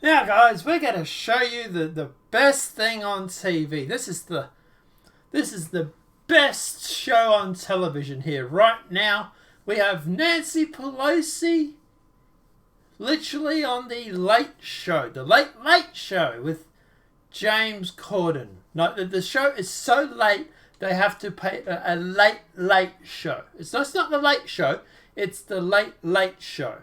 Now, guys, we're going to show you the best thing on TV. This is the best show on television here right now. We have Nancy Pelosi literally on the Late Show, the Late Late Show with James Corden. No, the show is so late they have to pay a late late show. It's not the Late Show, it's the Late Late Show.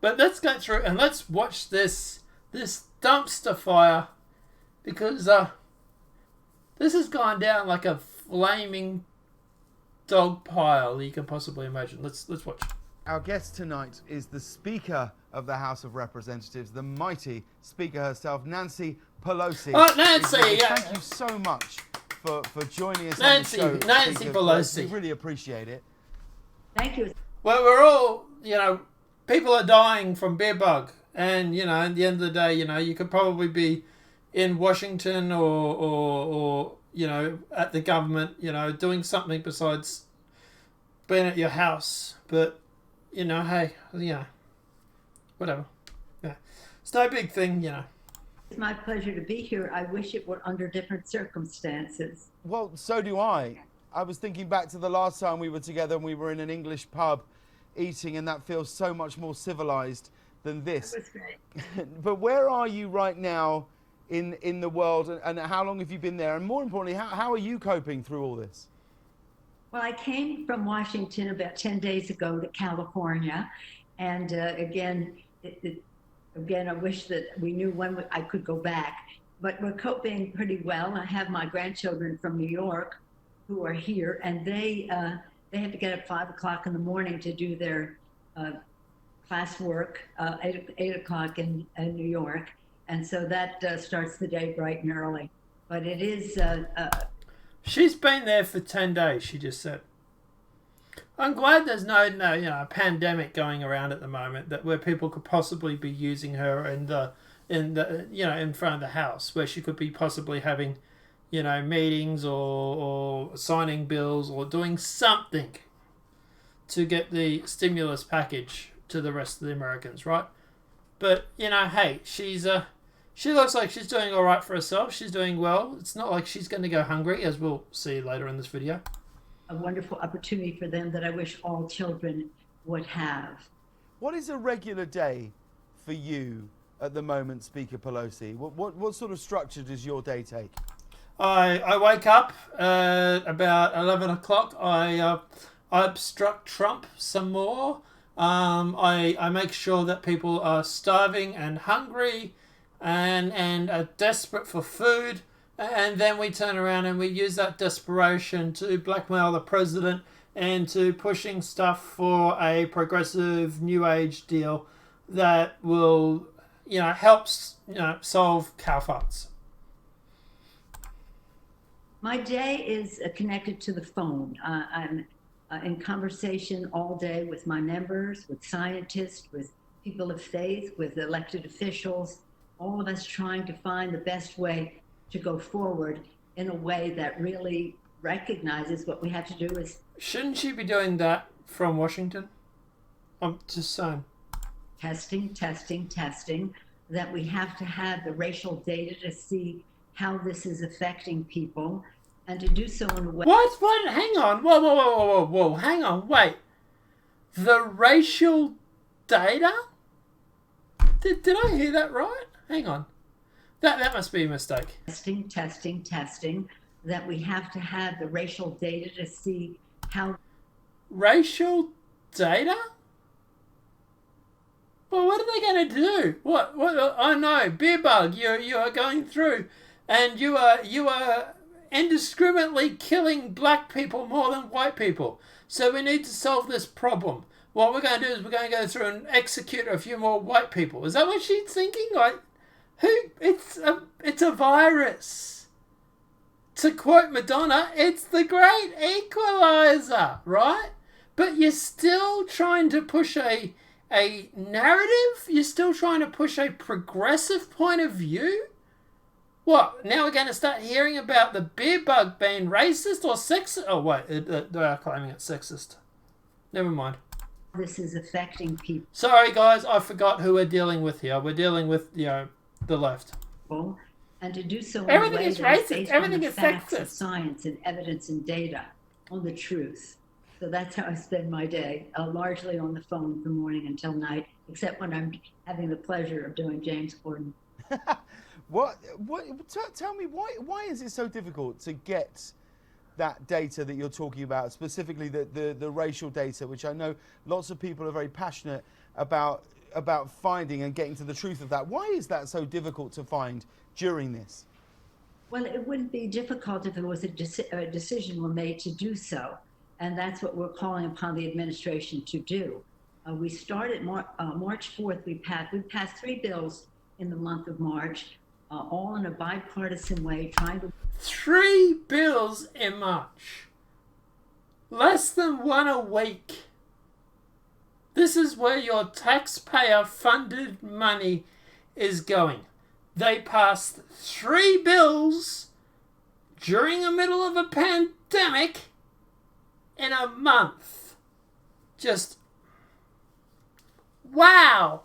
But let's go through and let's watch this dumpster fire, because this has gone down like a flaming dog pile you can possibly imagine. Let's watch. Our guest tonight is the Speaker of the House of Representatives, the mighty Speaker herself, Nancy Pelosi. Oh, Nancy! Thank you so much for joining us Nancy, on the show. Nancy Speaker Pelosi. We really appreciate it. Thank you. Well, we're all, people are dying from beer bug. And, at the end of the day, you could probably be in Washington or at the government, doing something besides being at your house. But, hey, whatever. Yeah. It's no big thing, It's my pleasure to be here. I wish it were under different circumstances. Well, so do I. I was thinking back to the last time we were together and we were in an English pub eating, and that feels so much more civilized than this. That was great. But where are you right now in the world, and how long have you been there? And more importantly, how are you coping through all this? Well, I came from Washington about 10 days ago to California. And again, I wish that we knew when I could go back. But we're coping pretty well. I have my grandchildren from New York who are here, and they have to get up 5 o'clock in the morning to do their class work, 8 o'clock in New York. And so that starts the day bright and early. But it is... She's been there for 10 days, she just said. I'm glad there's no pandemic going around at the moment where people could possibly be using her in front of the house, where she could be possibly having, meetings or signing bills or doing something to get the stimulus package to the rest of the Americans, right? But, hey, she looks like she's doing all right for herself. She's doing well. It's not like she's going to go hungry, as we'll see later in this video. A wonderful opportunity for them that I wish all children would have. What is a regular day for you at the moment, Speaker Pelosi? What sort of structure does your day take? I wake up about 11 o'clock. I obstruct Trump some more. I make sure that people are starving and hungry and are desperate for food. And then we turn around and we use that desperation to blackmail the president and to pushing stuff for a progressive new age deal that will, helps, solve cow farts. My day is connected to the phone. I'm in conversation all day with my members, with scientists, with people of faith, with elected officials, all of us trying to find the best way to go forward in a way that really recognizes what we have to do is... Shouldn't she be doing that from Washington? I'm just saying. Testing, that we have to have the racial data to see how this is affecting people, and to do so in a way... What? Hang on. Whoa. Hang on. Wait. The racial data? Did I hear that right? Hang on. That must be a mistake. Testing, that we have to have the racial data to see how... Racial data? Well, what are they going to do? What? Oh no, beer bug, you are going through, and you are indiscriminately killing black people more than white people. So we need to solve this problem. What we're going to do is we're going to go through and execute a few more white people. Is that what she's thinking? Like, it's a virus. To quote Madonna, it's the great equalizer, right? But you're still trying to push a narrative? You're still trying to push a progressive point of view? What, now we're going to start hearing about the beer bug being racist or sexist? Oh, wait, they are claiming it's sexist. Never mind. this is affecting people. Sorry, guys, I forgot who we're dealing with here. We're dealing with, the left. And to do so in Everything a way is that racist. is based Everything on the is facts sexist. of science and evidence and data, on the truth. So that's how I spend my day, largely on the phone from morning until night, except when I'm having the pleasure of doing James Corden. Tell me, why is it so difficult to get that data that you're talking about, specifically the racial data, which I know lots of people are very passionate about finding and getting to the truth of that? Why is that so difficult to find during this? Well, it wouldn't be difficult if there was a decision were made to do so. And that's what we're calling upon the administration to do. We started March 4th, we passed 3 bills in the month of March, all in a bipartisan way, trying to... 3 bills in March. Less than 1 a week. This is where your taxpayer-funded money is going. They passed 3 bills during the middle of a pandemic in a month. Just wow.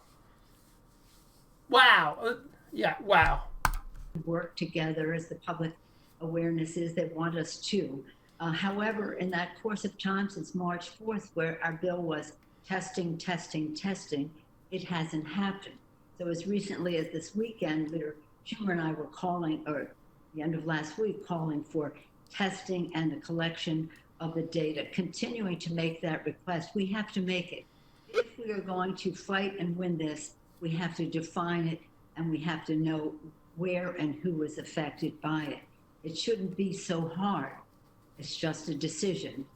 Wow. Yeah, wow. Work together as the public awareness is. They want us to. However, in that course of time since March 4th, where our bill was testing, it hasn't happened. So as recently as this weekend, Leader Schumer and I were calling, or the end of last week, calling for testing and the collection of the data, continuing to make that request. We have to make it. If we are going to fight and win this, we have to define it, and we have to know where and who is affected by it. It shouldn't be so hard. It's just a decision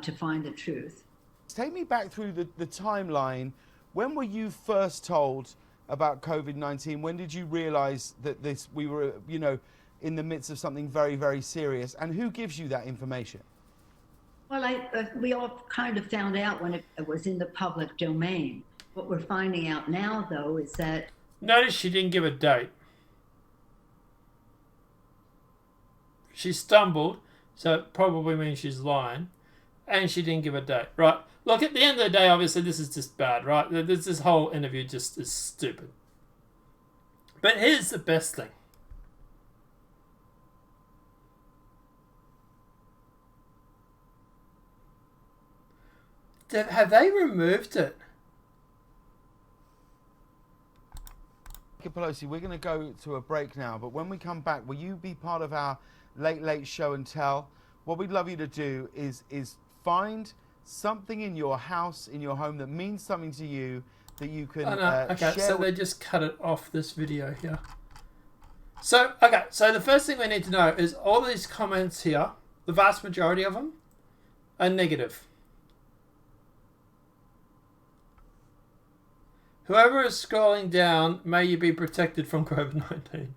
to find the truth. Take me back through the timeline. When were you first told about COVID-19? When did you realize that we were, in the midst of something very, very serious? And who gives you that information? Well, we all kind of found out when it was in the public domain. What we're finding out now, though, is that... Notice she didn't give a date. She stumbled, so it probably means she's lying. And she didn't give a date. Right. Look, at the end of the day, obviously, this is just bad, right? This whole interview just is stupid. But here's the best thing. Have they removed it? Pelosi, we're going to go to a break now, but when we come back, will you be part of our late show and tell? What we'd love you to do is find something in your house, in your home, that means something to you, that you can okay, share. so they just cut it off this video here. So, okay, so the first thing we need to know is all these comments here, the vast majority of them, are negative. Whoever is scrolling down, may you be protected from COVID-19.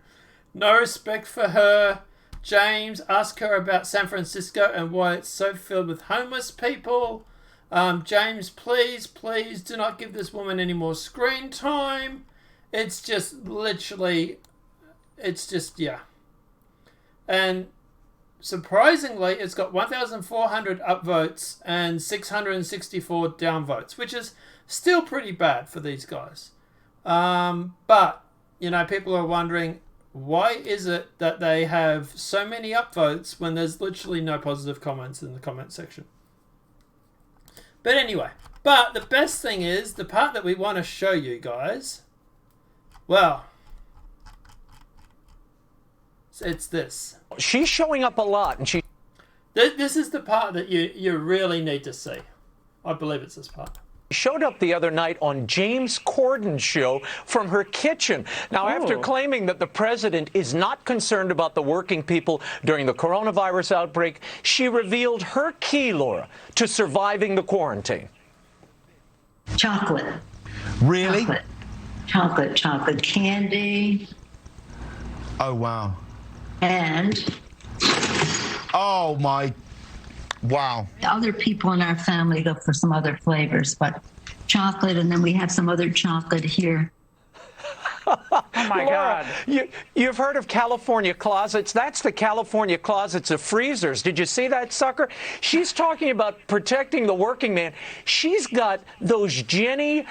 No respect for her. James, ask her about San Francisco and why it's so filled with homeless people. James, please do not give this woman any more screen time. It's just literally, yeah. And surprisingly, it's got 1,400 upvotes and 664 downvotes, which is still pretty bad for these guys. But, people are wondering, why is it that they have so many upvotes when there's literally no positive comments in the comment section? But anyway, the best thing is, the part that we want to show you guys, well, it's this. She's showing up a lot, and this is the part that you really need to see. I believe it's this part. Showed up the other night on James Corden's show from her kitchen. Now, after claiming that the president is not concerned about the working people during the coronavirus outbreak, she revealed her key, Laura, to surviving the quarantine. Chocolate. Really? Chocolate candy. Oh, wow. And... Oh, my... Wow. Other people in our family go for some other flavors, but chocolate, and then we have some other chocolate here. Oh my Laura, God. you've heard of California closets? That's the California closets of freezers. Did you see that sucker? She's talking about protecting the working man. She's got those Jenny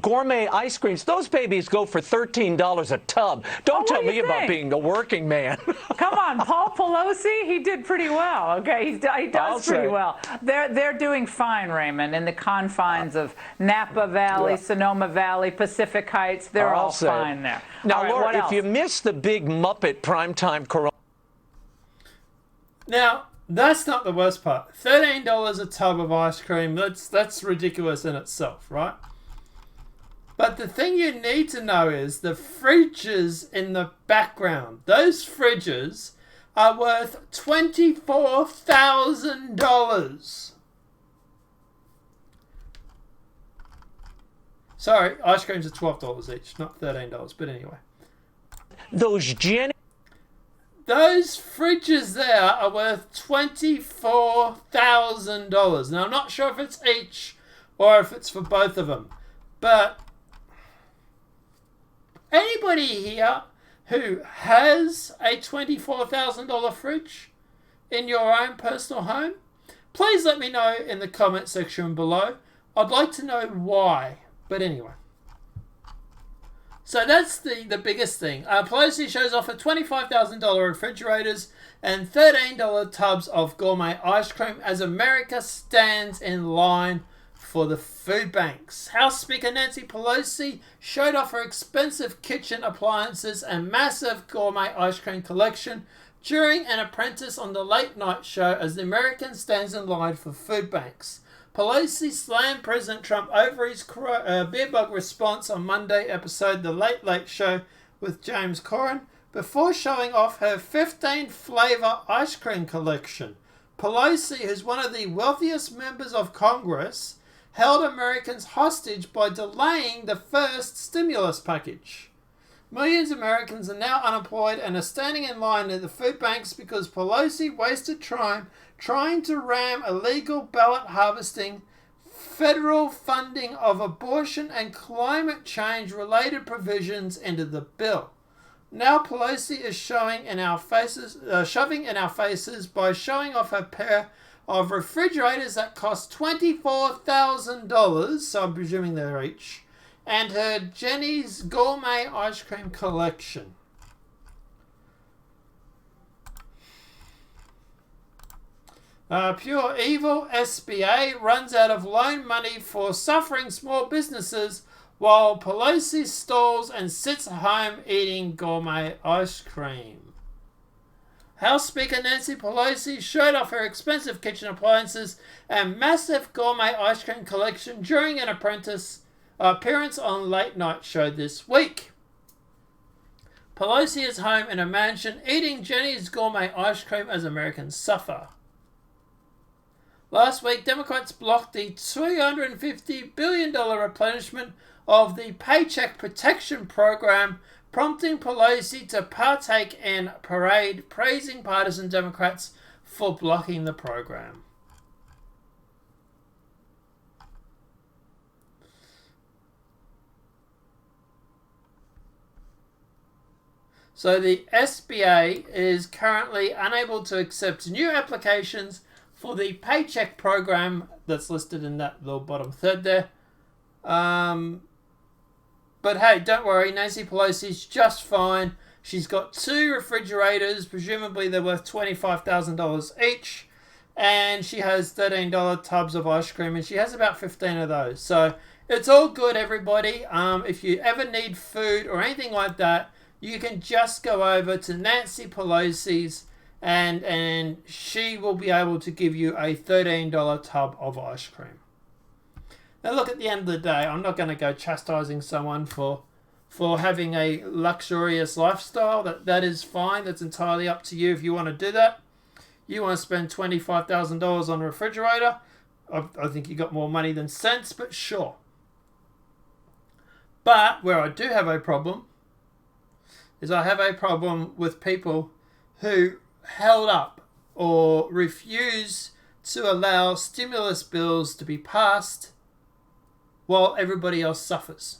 gourmet ice creams. Those babies go for $13 a tub. Don't tell me about being the working man. Come on, Paul Pelosi, he did pretty well. Okay, he does pretty well. They're doing fine, Raymond, in the confines of Napa Valley, Sonoma Valley, Pacific Heights. They're all fine there. Now, right, Laura, if you missed the big Muppet primetime corona. Now, that's not the worst part. $13 a tub of ice cream, that's ridiculous in itself, right? But the thing you need to know is the fridges in the background. Those fridges are worth $24,000. Sorry, ice creams are $12 each, not $13. But anyway. Those Jenny. Those fridges there are worth $24,000. Now, I'm not sure if it's each or if it's for both of them. But anybody here who has a $24,000 fridge in your own personal home, please let me know in the comment section below. I'd like to know why. But anyway. So that's the biggest thing. Pelosi shows off a $25,000 refrigerators and $13 tubs of gourmet ice cream as America stands in line for the food banks. House Speaker Nancy Pelosi showed off her expensive kitchen appliances and massive gourmet ice cream collection during an apprentice on the late night show as the American stands in line for food banks. Pelosi slammed President Trump over his beer bug response on Monday episode The Late Late Show with James Corden before showing off her 15-flavor ice cream collection. Pelosi, who's one of the wealthiest members of Congress, held Americans hostage by delaying the first stimulus package. Millions of Americans are now unemployed and are standing in line at the food banks because Pelosi wasted time trying to ram illegal ballot harvesting, federal funding of abortion and climate change related provisions into the bill. Now Pelosi is shoving in our faces by showing off a pair of refrigerators that cost $24,000, so I'm presuming they're each, and her Jenny's gourmet ice cream collection. Pure evil SBA runs out of loan money for suffering small businesses while Pelosi stalls and sits home eating gourmet ice cream. House Speaker Nancy Pelosi showed off her expensive kitchen appliances and massive gourmet ice cream collection during an apprentice appearance on Late Night Show this week. Pelosi is home in a mansion eating Jenny's gourmet ice cream as Americans suffer. Last week, Democrats blocked the $250 billion replenishment of the Paycheck Protection Program, prompting Pelosi to partake in a parade praising partisan Democrats for blocking the program. So the SBA is currently unable to accept new applications for the paycheck program that's listed in that little bottom third there. But hey, don't worry, Nancy Pelosi's just fine. She's got 2 refrigerators, presumably they're worth $25,000 each. And she has $13 tubs of ice cream, and she has about 15 of those. So it's all good, everybody. If you ever need food or anything like that, you can just go over to Nancy Pelosi's and she will be able to give you a $13 tub of ice cream. Now look, at the end of the day, I'm not going to go chastising someone for having a luxurious lifestyle. That is fine. That's entirely up to you if you want to do that. You want to spend $25,000 on a refrigerator. I think you got more money than sense, but sure. But where I do have a problem is I have a problem with people who held up or refuse to allow stimulus bills to be passed while everybody else suffers.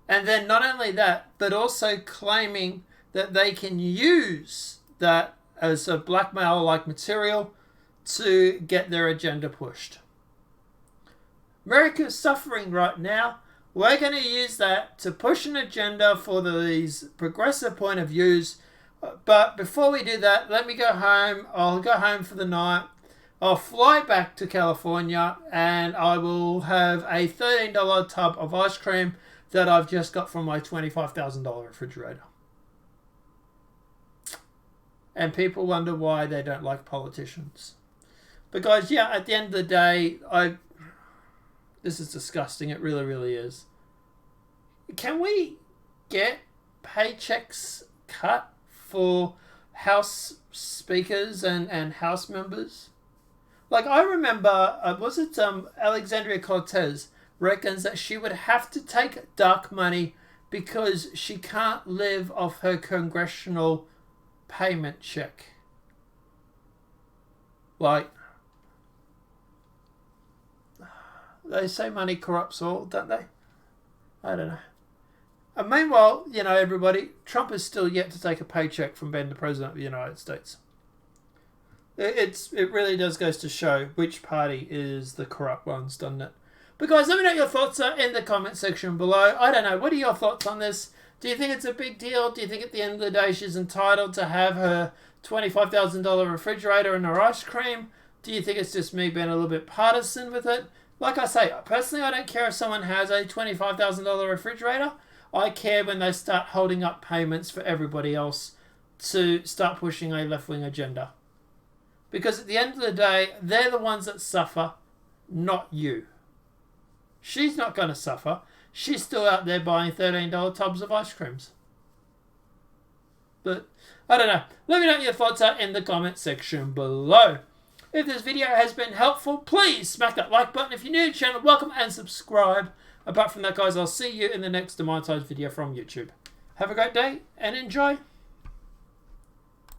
And then not only that, but also claiming that they can use that as a blackmail-like material to get their agenda pushed. America's suffering right now. We're going to use that to push an agenda for these progressive point of views. But before we do that, let me go home. I'll go home for the night. I'll fly back to California and I will have a $13 tub of ice cream that I've just got from my $25,000 refrigerator. And people wonder why they don't like politicians. Because, yeah, at the end of the day, this is disgusting. It really, really is. Can we get paychecks cut for House speakers and House members? Like, I remember, Alexandria Cortez reckons that she would have to take dark money because she can't live off her congressional payment check. Like, they say money corrupts all, don't they? I don't know. And meanwhile, everybody, Trump is still yet to take a paycheck from being the President of the United States. It really does goes to show which party is the corrupt ones, doesn't it? But guys, let me know what your thoughts are in the comment section below. I don't know. What are your thoughts on this? Do you think it's a big deal? Do you think at the end of the day she's entitled to have her $25,000 refrigerator and her ice cream? Do you think it's just me being a little bit partisan with it? Like I say, personally, I don't care if someone has a $25,000 refrigerator. I care when they start holding up payments for everybody else to start pushing a left-wing agenda. Because at the end of the day, they're the ones that suffer, not you. She's not going to suffer. She's still out there buying $13 tubs of ice creams. But, I don't know. Let me know what your thoughts are in the comment section below. If this video has been helpful, please smack that like button. If you're new to the channel, welcome and subscribe. Apart from that, guys, I'll see you in the next demonetized video from YouTube. Have a great day and enjoy.